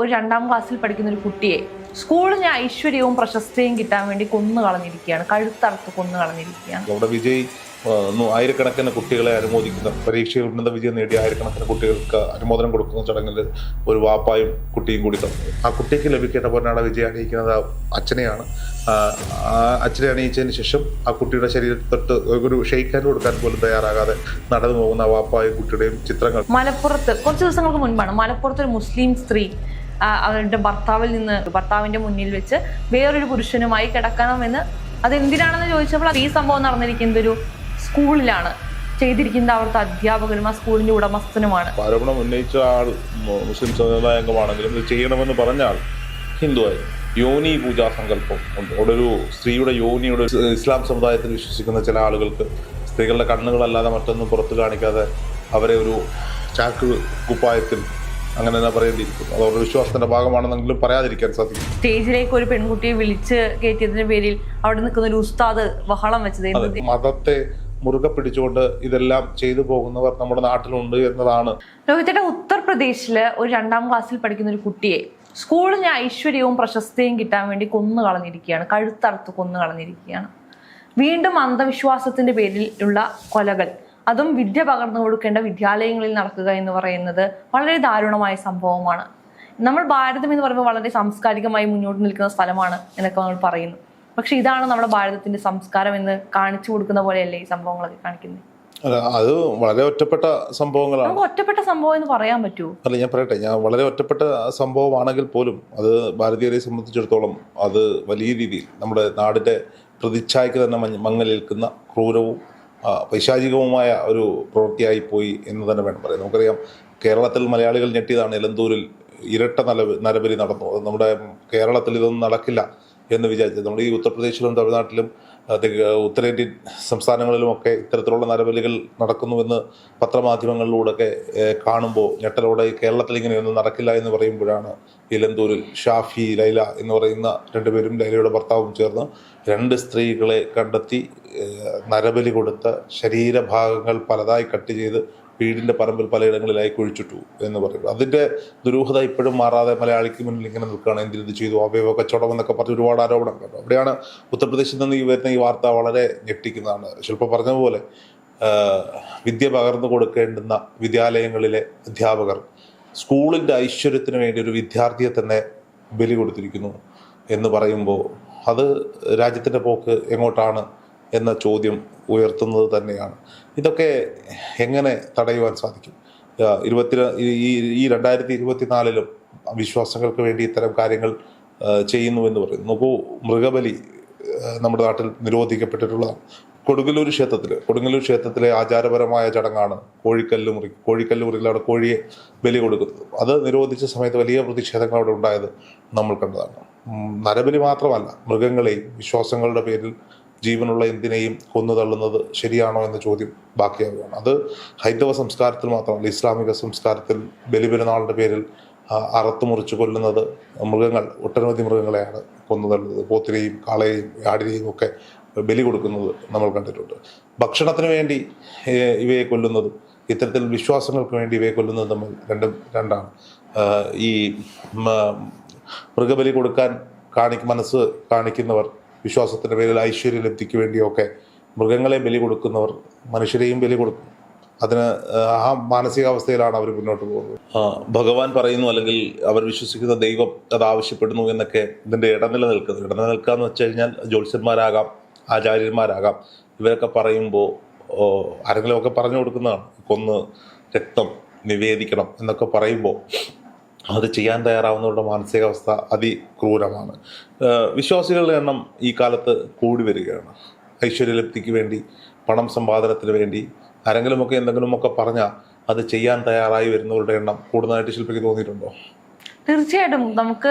ഒരു 2ാം ക്ലാസ്സിൽ പഠിക്കുന്ന ഒരു കുട്ടിയെ സ്കൂളിന് ഐശ്വര്യവും പ്രശസ്തിയും കിട്ടാൻ വേണ്ടി കൊന്നു കളഞ്ഞിരിക്കുകയാണ്, കഴുത്തറുത്ത് കൊന്നു കളഞ്ഞിരിക്കുകയാണ്. അവിടെ വിജയ് ആയിരക്കണക്കിന് കുട്ടികളെ അനുമോദിക്കുന്ന, പരീക്ഷയിൽ ഉന്നത വിജയം നേടിയ ആയിരക്കണക്കിന് കുട്ടികൾക്ക് അനുമോദനം കൊടുക്കുന്ന ചടങ്ങിൽ ഒരു വാപ്പായും കുട്ടിയും കൂടി തന്നു. ആ കുട്ടിക്ക് ലഭിക്കേണ്ട പൊന്നാട വിജയ് അണിയിക്കുന്നത് അച്ഛനെയാണ്. അച്ഛനെ അണിയിച്ചതിന് ശേഷം ആ കുട്ടിയുടെ ശരീരത്തിൽ തൊട്ട് ഒരു ഷെയ്ക്ക് ഹാൻഡ് കൊടുക്കാൻ പോലും തയ്യാറാകാതെ നടന്നു പോകുന്ന വാപ്പായും കുട്ടിയുടെയും ചിത്രങ്ങൾ മലപ്പുറത്ത് കുറച്ച് ദിവസങ്ങൾക്ക് മുൻപാണ് മലപ്പുറത്ത് ഒരു മുസ്ലിം സ്ത്രീ അവരുടെ ഭർത്താവിന്റെ മുന്നിൽ വെച്ച് വേറൊരു പുരുഷനുമായി കിടക്കണമെന്ന്, അതെന്തിനാണെന്ന് ചോദിച്ചപ്പോൾ ഈ സംഭവം നടന്നിരിക്കുന്നത് ഒരു സ്കൂളിലാണ്, ചെയ്തിരിക്കുന്നത് അവിടുത്തെ അധ്യാപകനും ആ സ്കൂളിന്റെ ഉടമസ്ഥനുമാണ്. ആരോപണം ഉന്നയിച്ച ആൾ മുസ്ലിം സമുദായ അംഗമാണെങ്കിലും ഇത് ചെയ്യണമെന്ന് പറഞ്ഞ ആൾ ഹിന്ദുവായി. യോനി പൂജാ സങ്കല്പം ഉണ്ട്. അവിടെ ഒരു സ്ത്രീയുടെ യോനിയുടെ ഇസ്ലാം സമുദായത്തിൽ വിശ്വസിക്കുന്ന ചില ആളുകൾക്ക് സ്ത്രീകളുടെ കണ്ണുകളല്ലാതെ മറ്റൊന്നും പുറത്ത് കാണിക്കാതെ അവരെ ഒരു ചാക്ക് കുപ്പായത്തിൽ അങ്ങനെ തന്നെ പറയേണ്ടിയിരിക്കുന്നു. അത് അവരുടെ വിശ്വാസത്തിന്റെ ഭാഗമാണെന്നെങ്കിലും പറയാതിരിക്കാൻ സാധിക്കും. സ്റ്റേജിലേക്ക് ഒരു പെൺകുട്ടിയെ വിളിച്ച് കയറ്റിയതിന്റെ പേരിൽ അവിടെ നിൽക്കുന്ന ഒരു ഉസ്താദ് ബഹളം വെച്ചത്. മതത്തെ മുറുകെ പിടിച്ചുകൊണ്ട് ഇതെല്ലാം ചെയ്തു പോകുന്നവർ നമ്മുടെ നാട്ടിലുണ്ട് എന്നതാണ്. രോഹിതയുടെ ഉത്തർപ്രദേശില് ഒരു 2ാം ക്ലാസ്സിൽ പഠിക്കുന്ന ഒരു കുട്ടിയെ സ്കൂളിന് ഐശ്വര്യവും പ്രശസ്തിയും കിട്ടാൻ വേണ്ടി കൊന്നു കളഞ്ഞിരിക്കുകയാണ്, കഴുത്തറുത്ത് കൊന്നു കളഞ്ഞിരിക്കുകയാണ്. വീണ്ടും അന്ധവിശ്വാസത്തിന്റെ പേരിൽ ഉള്ള കൊലകൾ, അതും വിദ്യ പകർന്നു കൊടുക്കേണ്ട വിദ്യാലയങ്ങളിൽ നടക്കുക എന്ന് പറയുന്നത് വളരെ ദാരുണമായ സംഭവമാണ്. നമ്മൾ ഭാരതം എന്ന് പറയുമ്പോൾ വളരെ സാംസ്കാരികമായി മുന്നോട്ട് നിൽക്കുന്ന സ്ഥലമാണ് എന്നൊക്കെ നമ്മൾ പറയുന്നു. പക്ഷെ ഇതാണ് നമ്മുടെ ഭാരതത്തിന്റെ സംസ്കാരം എന്ന് കാണിച്ചു കൊടുക്കുന്ന പോലെയല്ലേ ഈ സംഭവങ്ങളൊക്കെ കാണിക്കുന്നത്? അത് വളരെ ഒറ്റപ്പെട്ട സംഭവങ്ങളാണ്. നമുക്ക് ഒറ്റപ്പെട്ട സംഭവം എന്ന് പറയാൻ പറ്റുമോ? അല്ല, ഞാൻ പറയട്ടെ, വളരെ ഒറ്റപ്പെട്ട സംഭവമാണെങ്കിൽ പോലും അത് ഭാരതീയരെ സംബന്ധിച്ചിടത്തോളം അത് വലിയ രീതിയിൽ നമ്മുടെ നാടിന്റെ പ്രതിച്ഛായക്ക് തന്നെ മങ്ങലേൽക്കുന്ന ക്രൂരവും പൈശാചികവുമായ ഒരു പ്രവൃത്തിയായി പോയി എന്ന് തന്നെ വേണം പറയാം. നമുക്കറിയാം, കേരളത്തിൽ മലയാളികൾ ഞെട്ടിയതാണ് എലന്തൂരിൽ ഇരട്ട നരബലി നടന്നു. അത് നമ്മുടെ കേരളത്തിൽ ഇതൊന്നും നടക്കില്ല എന്ന് വിചാരിച്ചത്. നമ്മുടെ ഈ ഉത്തർപ്രദേശിലും തമിഴ്നാട്ടിലും ഉത്തരേന്ത്യൻ സംസ്ഥാനങ്ങളിലുമൊക്കെ ഇത്തരത്തിലുള്ള നരബലികൾ നടക്കുന്നുവെന്ന് പത്രമാധ്യമങ്ങളിലൂടെയൊക്കെ കാണുമ്പോൾ ഞെട്ടലോടെ കേരളത്തിൽ ഇങ്ങനെയൊന്നും നടക്കില്ല എന്ന് പറയുമ്പോഴാണ് ഇലന്തൂരിൽ ഷാഫി, ലൈല എന്ന് പറയുന്ന 2 പേരും ലൈലയുടെ ഭർത്താവും ചേർന്ന് 2 സ്ത്രീകളെ കണ്ടെത്തി നരബലി കൊടുത്ത ശരീരഭാഗങ്ങൾ പലതായി കട്ട് ചെയ്ത് വീടിൻ്റെ പറമ്പിൽ പലയിടങ്ങളിലായി കുഴിച്ചിട്ടു എന്ന് പറയുന്നത്. അതിൻ്റെ ദുരൂഹത ഇപ്പോഴും മാറാതെ മലയാളിക്ക് മുന്നിൽ ഇങ്ങനെ നിൽക്കുകയാണ്. എന്തിനത് ചെയ്തു, അവയവ കച്ചവടം എന്നൊക്കെ പറഞ്ഞ് ഒരുപാട് ആരോപണം കണ്ടു. അവിടെയാണ് ഉത്തർപ്രദേശിൽ നിന്ന് വരുന്ന ഈ വാർത്ത വളരെ ഞെട്ടിക്കുന്നതാണ്. ശില്പ പറഞ്ഞതുപോലെ വിദ്യ പകർന്നു കൊടുക്കേണ്ടുന്ന വിദ്യാലയങ്ങളിലെ അധ്യാപകർ സ്കൂളിൻ്റെ ഐശ്വര്യത്തിന് വേണ്ടി ഒരു വിദ്യാർത്ഥിയെ തന്നെ ബലി കൊടുത്തിരിക്കുന്നു എന്ന് പറയുമ്പോൾ അത് രാജ്യത്തിൻ്റെ പോക്ക് എങ്ങോട്ടാണ് എന്ന ചോദ്യം ഉയർത്തുന്നത് തന്നെയാണ്. ഇതൊക്കെ എങ്ങനെ തടയുവാൻ സാധിക്കും? ഈ 2024 വിശ്വാസങ്ങൾക്ക് വേണ്ടി ഇത്തരം കാര്യങ്ങൾ ചെയ്യുന്നുവെന്ന് പറയുന്നു. നോക്കൂ, മൃഗബലി നമ്മുടെ നാട്ടിൽ നിരോധിക്കപ്പെട്ടിട്ടുള്ളതാണ്. കൊടുങ്ങല്ലൂർ ക്ഷേത്രത്തിലെ ആചാരപരമായ ചടങ്ങാണ് കോഴിക്കല്ല് മുറിയിൽ അവിടെ കോഴിയെ ബലി കൊടുക്കുന്നത്. അത് നിരോധിച്ച സമയത്ത് വലിയ പ്രതിഷേധങ്ങൾ അവിടെ ഉണ്ടായത് നമ്മൾ കണ്ടതാണ്. നരബലി മാത്രമല്ല, മൃഗങ്ങളെയും വിശ്വാസങ്ങളുടെ പേരിൽ ജീവനുള്ള എന്തിനേയും കൊന്നു തള്ളുന്നത് ശരിയാണോ എന്ന ചോദ്യം ബാക്കിയാവുകയാണ്. അത് ഹൈന്ദവ സംസ്കാരത്തിൽ മാത്രമല്ല, ഇസ്ലാമിക സംസ്കാരത്തിൽ ബലിപെരുന്നാളിൻ്റെ പേരിൽ അറുത്തു മുറിച്ച് കൊല്ലുന്നത് ഒട്ടനവധി മൃഗങ്ങളെയാണ് കൊന്നു തള്ളുന്നത്. പോത്തിനെയും കാളയെയും ആടിനെയും ഒക്കെ ബലി കൊടുക്കുന്നത് നമ്മൾ കണ്ടിട്ടുണ്ട്. ഭക്ഷണത്തിന് വേണ്ടി ഇവയെ കൊല്ലുന്നതും ഇത്തരത്തിൽ വിശ്വാസങ്ങൾക്ക് വേണ്ടി ഇവയെ കൊല്ലുന്നതും തമ്മിൽ രണ്ടാണ്. ഈ മൃഗബലി കൊടുക്കാൻ മനസ്സ് കാണിക്കുന്നവർ, വിശ്വാസത്തിൻ്റെ പേരിൽ ഐശ്വര്യലബ്ധിക്ക് വേണ്ടിയൊക്കെ മൃഗങ്ങളെ ബലി കൊടുക്കുന്നവർ മനുഷ്യരെയും ബലി കൊടുക്കും. അതിന് ആ മാനസികാവസ്ഥയിലാണ് അവർ മുന്നോട്ട് പോകുന്നത്. ഭഗവാൻ പറയുന്നു, അല്ലെങ്കിൽ അവർ വിശ്വസിക്കുന്ന ദൈവം അത് ആവശ്യപ്പെടുന്നു എന്നൊക്കെ ഇതിൻ്റെ ഇടനില നിൽക്കുക എന്ന് വെച്ച് കഴിഞ്ഞാൽ ജ്യോത്സ്യന്മാരാകാം, ആചാര്യന്മാരാകാം. ഇവരൊക്കെ പറയുമ്പോൾ ആരെങ്കിലുമൊക്കെ പറഞ്ഞു കൊടുക്കുന്നതാണ്. കൊന്ന് രക്തം നിവേദിക്കണം എന്നൊക്കെ പറയുമ്പോൾ അത് ചെയ്യാൻ തയ്യാറാവുന്നവരുടെ മാനസികാവസ്ഥ അതിക്രൂരമാണ്. വിശ്വാസികളുടെ എണ്ണം ഈ കാലത്ത് കൂടി വരികയാണ്. ഐശ്വര്യലബ്ധിക്ക് വേണ്ടി, പണം സമ്പാദനത്തിന് വേണ്ടി ആരെങ്കിലുമൊക്കെ എന്തെങ്കിലുമൊക്കെ പറഞ്ഞാൽ അത് ചെയ്യാൻ തയ്യാറായി വരുന്നവരുടെ എണ്ണം കൂടുന്നതായിട്ട് ശില്പയ്ക്ക് തോന്നിയിട്ടുണ്ടോ? തീർച്ചയായിട്ടും.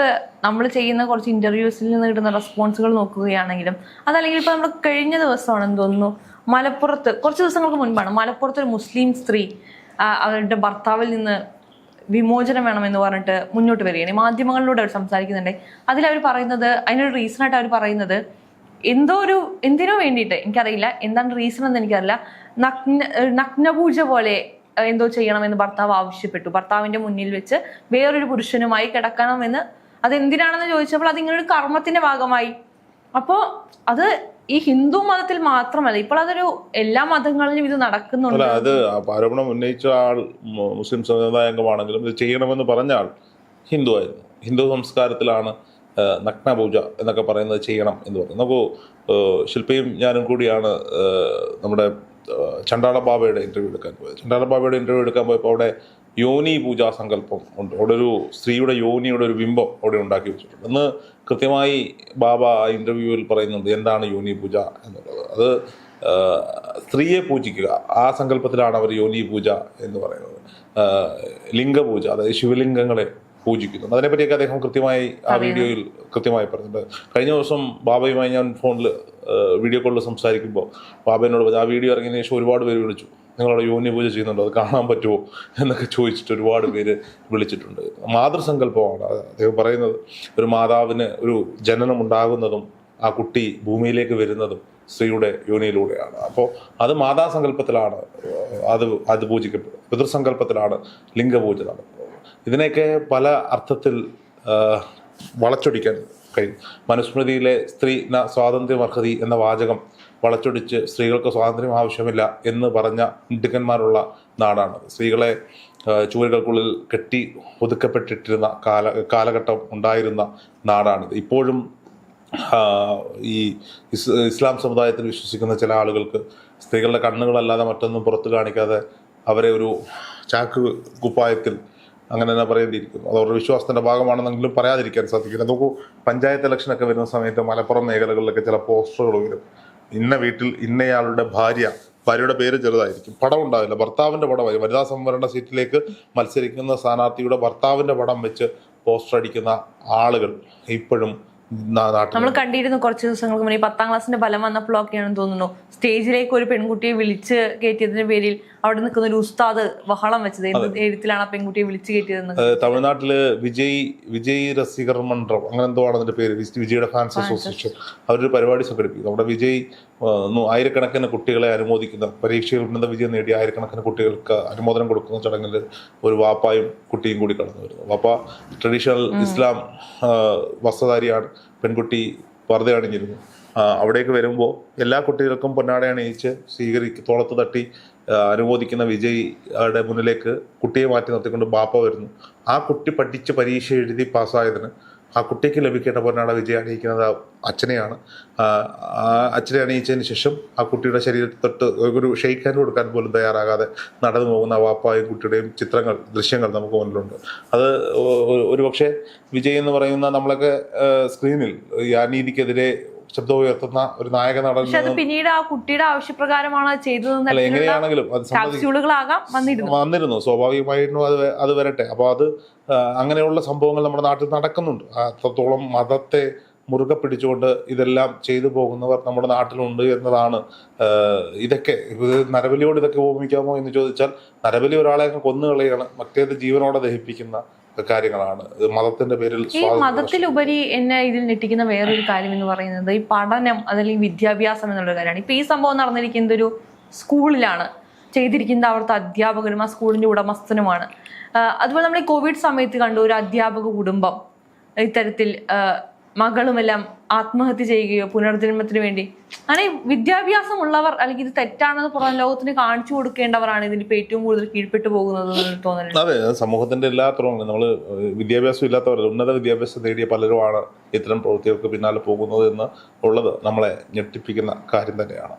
നമ്മൾ ചെയ്യുന്ന കുറച്ച് ഇന്റർവ്യൂസിൽ നിന്ന് കിട്ടുന്ന റെസ്പോൺസുകൾ നോക്കുകയാണെങ്കിലും, അതല്ലെങ്കിൽ ഇപ്പൊ നമ്മൾ കഴിഞ്ഞ ദിവസമാണെന്ന് തോന്നുന്നു മലപ്പുറത്ത്, കുറച്ച് ദിവസങ്ങൾക്ക് മുൻപാണ് മലപ്പുറത്ത് ഒരു മുസ്ലിം സ്ത്രീ അവരുടെ ഭർത്താവിൽ നിന്ന് വിമോചനം വേണമെന്ന് പറഞ്ഞിട്ട് മുന്നോട്ട് വരികയാണ്. മാധ്യമങ്ങളിലൂടെ അവർ സംസാരിക്കുന്നുണ്ട്. അതിലവർ പറയുന്നത്, അതിനൊരു റീസണായിട്ട് അവർ പറയുന്നത്, എന്തിനോ വേണ്ടിയിട്ട്, എനിക്കറിയില്ല എന്താണ് റീസൺ എന്ന് എനിക്കറിയില്ല, നഗ്നപൂജ പോലെ എന്തോ ചെയ്യണമെന്ന് ഭർത്താവ് ആവശ്യപ്പെട്ടു. ഭർത്താവിന്റെ മുന്നിൽ വെച്ച് വേറൊരു പുരുഷനുമായി കിടക്കണമെന്ന്. അതെന്തിനാണെന്ന് ചോദിച്ചപ്പോൾ അതിങ്ങനെ ഒരു കർമ്മത്തിന്റെ ഭാഗമായി. അപ്പോൾ അത് ഈ ഹിന്ദു മതത്തിൽ മാത്രമല്ല, ഇപ്പോൾ അതൊരു എല്ലാ മതങ്ങളിലും ഇത് നടക്കുന്നുണ്ട്. അത് ആരോപണം ഉന്നയിച്ച ആൾ മുസ്ലിം സമുദായ അംഗമാണെങ്കിലും ഇത് ചെയ്യണമെന്ന് പറഞ്ഞ ആൾ ഹിന്ദു ആയിരുന്നു. ഹിന്ദു സംസ്കാരത്തിലാണ് നഗ്നപൂജ എന്നൊക്കെ പറയുന്നത് ചെയ്യണം എന്ന് പറയും. നമുക്ക് ശില്പയും ഞാനും കൂടിയാണ് നമ്മുടെ ചണ്ടാള ബാബയുടെ ഇന്റർവ്യൂ എടുക്കാൻ പോയത്. ചണ്ടാള ബാബയുടെ ഇന്റർവ്യൂ എടുക്കാൻ പോയപ്പോൾ അവിടെ യോനി പൂജാ സങ്കല്പം ഉണ്ട്. അവിടെ ഒരു സ്ത്രീയുടെ യോനിയുടെ ഒരു ബിംബം അവിടെ ഉണ്ടാക്കി വെച്ചിട്ടുണ്ട്. അന്ന് കൃത്യമായി ബാബ ആ ഇന്റർവ്യൂവിൽ പറയുന്നുണ്ട് എന്താണ് യോനി പൂജ എന്നുള്ളത്. അത് സ്ത്രീയെ പൂജിക്കുക, ആ സങ്കല്പത്തിലാണ് അവർ യോനി പൂജ എന്ന് പറയുന്നത്. ലിംഗപൂജ, അതായത് ശിവലിംഗങ്ങളെ പൂജിക്കുന്നു. അതിനെപ്പറ്റിയൊക്കെ അദ്ദേഹം കൃത്യമായി ആ വീഡിയോയിൽ കൃത്യമായി പറഞ്ഞിട്ടുണ്ട്. കഴിഞ്ഞ ദിവസം ബാബയുമായി ഞാൻ ഫോണിൽ വീഡിയോ കോളിൽ സംസാരിക്കുമ്പോൾ ബാബയോട് പറഞ്ഞു, ആ വീഡിയോ ഇറങ്ങിയതിന് ശേഷം ഒരുപാട് പേര് വിളിച്ചു, നിങ്ങളവിടെ യോനി പൂജ ചെയ്യുന്നുണ്ടോ, അത് കാണാൻ പറ്റുമോ എന്നൊക്കെ ചോദിച്ചിട്ട് ഒരുപാട് പേര് വിളിച്ചിട്ടുണ്ട്. മാതൃസങ്കല്പമാണ് അദ്ദേഹം പറയുന്നത്. ഒരു മാതാവിന് ഒരു ജനനം ഉണ്ടാകുന്നതും ആ കുട്ടി ഭൂമിയിലേക്ക് വരുന്നതും സ്ത്രീയുടെ യോനിയിലൂടെയാണ്. അപ്പോൾ അത് മാതാസങ്കല്പത്തിലാണ് അത് പൂജിക്കപ്പെടുന്നത്. പിതൃസങ്കല്പത്തിലാണ് ലിംഗപൂജ നടക്കുന്നത്. ഇതിനെയൊക്കെ പല അർത്ഥത്തിൽ വളച്ചൊടിക്കാൻ കഴിയും. മനുസ്മൃതിയിലെ സ്ത്രീ സ്വാതന്ത്ര്യമർഹതി എന്ന വാചകം വളച്ചൊടിച്ച് സ്ത്രീകൾക്ക് സ്വാതന്ത്ര്യം ആവശ്യമില്ല എന്ന് പറഞ്ഞ മിടുക്കന്മാരുള്ള നാടാണ്. സ്ത്രീകളെ ചുവരുകൾക്കുള്ളിൽ കെട്ടി ഒതുക്കപ്പെട്ടിട്ടിരുന്ന കാലഘട്ടം ഉണ്ടായിരുന്ന നാടാണിത്. ഇപ്പോഴും ഈ ഇസ്ലാം സമുദായത്തിൽ വിശ്വസിക്കുന്ന ചില ആളുകൾക്ക് സ്ത്രീകളുടെ കണ്ണുകളല്ലാതെ മറ്റൊന്നും പുറത്തു കാണിക്കാതെ അവരെ ഒരു ചാക്ക് കുപ്പായത്തിൽ അങ്ങനെ തന്നെ പറയേണ്ടിയിരിക്കുന്നു. അത് അവരുടെ വിശ്വാസത്തിൻ്റെ ഭാഗമാണെന്നെങ്കിലും പറയാതിരിക്കാൻ സാധിക്കില്ല. നോക്കൂ, പഞ്ചായത്ത് ഇലക്ഷനൊക്കെ വരുന്ന സമയത്ത് മലപ്പുറം മേഖലകളിലൊക്കെ ചില പോസ്റ്ററുകൾ വരും. ഇന്ന വീട്ടിൽ ഇന്നയാളുടെ ഭാര്യയുടെ പേര് ചെറുതായിരിക്കും, പടം ഉണ്ടാവില്ല, ഭർത്താവിൻ്റെ പടമായി വനിതാ സംവരണ സീറ്റിലേക്ക് മത്സരിക്കുന്ന സ്ഥാനാർത്ഥിയുടെ ഭർത്താവിൻ്റെ പടം വെച്ച് പോസ്റ്റർ അടിക്കുന്ന ആളുകൾ ഇപ്പോഴും നമ്മൾ കണ്ടിരുന്നു. കുറച്ച് ദിവസങ്ങൾക്ക് മുന്നേ 10ാം ക്ലാസ്സിന്റെ ഫലം വന്നപ്പോഴൊക്കെയാണെന്ന് തോന്നുന്നു വിസ്റ്റേജിലേക്ക് ഒരു പെൺകുട്ടിയെ വിളിച്ച് കയറ്റിയതിന്റെ പേരിൽ അവിടെ നിൽക്കുന്ന ഒരു ഉസ്താദ് ബഹളം വെച്ചത്. എന്ത് എഴുത്തിലാണ് ആ പെൺകുട്ടിയെ വിളിച്ചു കയറ്റിയതെന്ന്. തമിഴ്നാട്ടില് വിജയ് രസികർ മണ്ഡലം അങ്ങനെ എന്തോ ആണ് അതിന്റെ പേര്, വിജയുടെ ഫാൻസ് അസോസിയേഷൻ, അവരൊരു പരിപാടി സംഘടിപ്പിക്കും. നമ്മുടെ വിജയ് ആയിരക്കണക്കിന് കുട്ടികളെ അനുമോദിക്കുന്ന, പരീക്ഷയിൽ ഉന്നത വിജയം നേടിയ ആയിരക്കണക്കിന് കുട്ടികൾക്ക് അനുമോദനം കൊടുക്കുന്ന ചടങ്ങിൽ ഒരു വാപ്പായും കുട്ടിയും കൂടി കടന്നു വരുന്നു. വാപ്പ ട്രഡീഷണൽ ഇസ്ലാം വസ്ത്രധാരിയാണ്, പെൺകുട്ടി പർദ്ദ അണിഞ്ഞിരുന്നു. അവിടേക്ക് വരുമ്പോൾ എല്ലാ കുട്ടികൾക്കും പൊന്നാട അണിയിച്ച് തോളത്ത് തട്ടി അനുമോദിക്കുന്ന വിജയുടെ മുന്നിലേക്ക് കുട്ടിയെ മാറ്റി നിർത്തിക്കൊണ്ട് ബാപ്പ വരുന്നു. ആ കുട്ടി പഠിച്ച് പരീക്ഷ എഴുതി പാസ്സായതിന് ആ കുട്ടിക്ക് ലഭിക്കേണ്ട പൊന്നാട വിജയ അണിയിക്കുന്നത് അച്ഛനെയാണ്. അച്ഛനെ അണിയിച്ചതിന് ശേഷം ആ കുട്ടിയുടെ ശരീരത്തിൽ തൊട്ട് ഒരു ഷെയ്ക്ക് ഹാൻഡ് കൊടുക്കാൻ പോലും തയ്യാറാകാതെ നടന്നു പോകുന്ന വാപ്പായും കുട്ടിയുടെയും ദൃശ്യങ്ങൾ നമുക്ക് മുന്നിലുണ്ട്. അത് ഒരുപക്ഷെ വിജയ് എന്ന് പറയുന്ന നമ്മളൊക്കെ സ്ക്രീനിൽ ഈ അനീതിക്കെതിരെ ശബ്ദം ഉയർത്തുന്ന ഒരു നായക നടൻ, പിന്നീട് ആ കുട്ടിയുടെ ആവശ്യപ്രകാരമാണ് ചെയ്തത്. എങ്ങനെയാണെങ്കിലും അത് വന്നിരുന്നു. സ്വാഭാവികമായിട്ടും അത് വരട്ടെ. അപ്പോൾ അത് അങ്ങനെയുള്ള സംഭവങ്ങൾ നമ്മുടെ നാട്ടിൽ നടക്കുന്നുണ്ട്. അത്രത്തോളം മതത്തെ മുറുകെ പിടിച്ചുകൊണ്ട് ഇതെല്ലാം ചെയ്തു പോകുന്നവർ നമ്മുടെ നാട്ടിലുണ്ട് എന്നതാണ്. ഇതൊക്കെ നരബലിയോട് ഇതൊക്കെ ഉപമിക്കാമോ എന്ന് ചോദിച്ചാൽ, നരബലി ഒരാളെ കൊന്നുകളയാണ്, മറ്റേത് ജീവനോടെ ദഹിപ്പിക്കുന്ന കാര്യങ്ങളാണ്. മതത്തിന്റെ പേരിൽ ഈ മതത്തിലുപരി എന്നെ ഇതിൽ ഞെട്ടിക്കുന്ന വേറൊരു കാര്യം എന്ന് പറയുന്നത് ഈ പഠനം അതല്ലെങ്കിൽ വിദ്യാഭ്യാസം എന്നുള്ള കാര്യമാണ്. ഇപ്പൊ ഈ സംഭവം നടന്നിരിക്കുന്നത് ഒരു സ്കൂളിലാണ് ചെയ്തിരിക്കുന്നത്. അവിടുത്തെ അധ്യാപകനും ആ സ്കൂളിന്റെ ഉടമസ്ഥനുമാണ്. അതുപോലെ നമ്മൾ ഈ കോവിഡ് സമയത്ത് കണ്ടു ഒരു അധ്യാപക കുടുംബം ഇത്തരത്തിൽ മകളുമെല്ലാം ആത്മഹത്യ ചെയ്യുകയോ പുനർജന്മത്തിന് വേണ്ടി. അങ്ങനെ വിദ്യാഭ്യാസം ഉള്ളവർ അല്ലെങ്കിൽ ഇത് തെറ്റാണെന്ന് പുറം ലോകത്തിന് കാണിച്ചു കൊടുക്കേണ്ടവരാണ് ഇതിനിപ്പോൾ ഏറ്റവും കൂടുതൽ കീഴ്പ്പെട്ടു പോകുന്നത് തോന്നുന്നത്. അതെ, സമൂഹത്തിന്റെ എല്ലാ തുറങ്ങളും നമ്മൾ വിദ്യാഭ്യാസം ഇല്ലാത്തവർ, ഉന്നത വിദ്യാഭ്യാസം നേടിയ പലരുമാണ് ഇത്തരം പ്രവൃത്തികൾക്ക് പിന്നാലെ പോകുന്നത് എന്ന് ഉള്ളത് നമ്മളെ ഞെട്ടിപ്പിക്കുന്ന കാര്യം തന്നെയാണ്.